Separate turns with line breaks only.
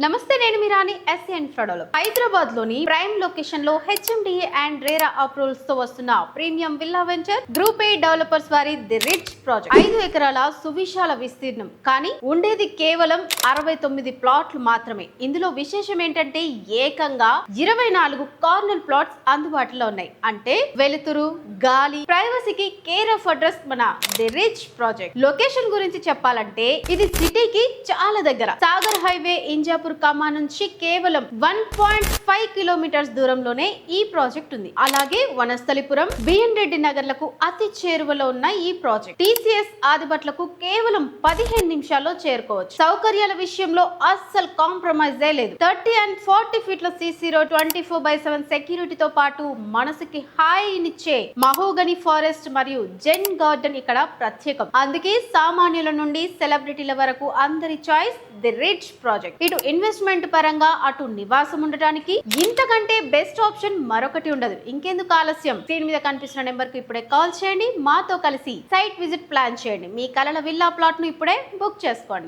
నమస్తే, నేను మీ రాణి ఎస్ఎన్ ఫ్రడోలో. హైదరాబాద్ లోని ప్రైమ్ లొకేషన్ లో హెచ్ఎండిఏ అండ్ రేరా అప్రూవల్స్ తో వస్తున్న premium villa venture group A developers వారి ది రిచ్ ప్రాజెక్ట్. 5 ఎకరాల సువిశాల విస్తీర్ణం, కానీ ఉండేది కేవలం 69 ప్లాట్లు మాత్రమే. ఇందులో విశేషం ఏంటంటే ఏకంగా 24 కార్నర్ ప్లాట్స్ అందుబాటులో ఉన్నాయి. అంటే వెలుతురు, గాలి, ప్రైవసీకి కేర్ ఆఫ్ అడ్రస్ మన ది రిచ్ ప్రాజెక్ట్. లొకేషన్ గురించి చెప్పాలంటే ఇది సిటీకి చాలా దగ్గర. సాగర్ హైవే, ఇంజాపూర్ కమా నుంచి కేవలం 1.5 కిలోమీటర్స్ దూరంలోనే ఈ ప్రాజెక్ట్ ఉంది. అలాగే వనస్థలిపురం, బిఎన్ రెడ్డి నగర్లకు అతి చేరువలో ఉన్న ఈ ప్రాజెక్ట్ టీసీఎస్ ఆదిబట్లకు కేవలం 15 నిమిషాల్లో చేరుకోవచ్చు. సౌకర్యాల విషయంలో అస్సలు కాంప్రమైజే లేదు. 30 and 40 ఫీట్ల సీసీ రోడ్, 24/7 సెక్యూరిటీతో పాటు మనసుకి హాయినిచ్చే మహోగని ఫారెస్ట్ మరియు జెన్ గార్డెన్ ఇక్కడ ప్రత్యేకం. అందుకే సామాన్యుల నుండి సెలబ్రిటీల వరకు అందరి చాయిస్ ది రిచ్ ప్రాజెక్ట్. ఇటు ఇన్వెస్ట్మెంట్ పరంగా, అటు నివాసం ఉండటానికి ఇంతకంటే బెస్ట్ ఆప్షన్ మరొకటి ఉండదు. ఇంకెందుకు ఆలస్యం, స్క్రీన్ మీద కనిపిస్తున్న నెంబర్ కు ఇప్పుడే కాల్ చేయండి. మాతో కలిసి సైట్ విజిట్ ప్లాన్ చేయండి. మీ కలల విల్లా ప్లాట్ ను ఇప్పుడే బుక్ చేసుకోండి.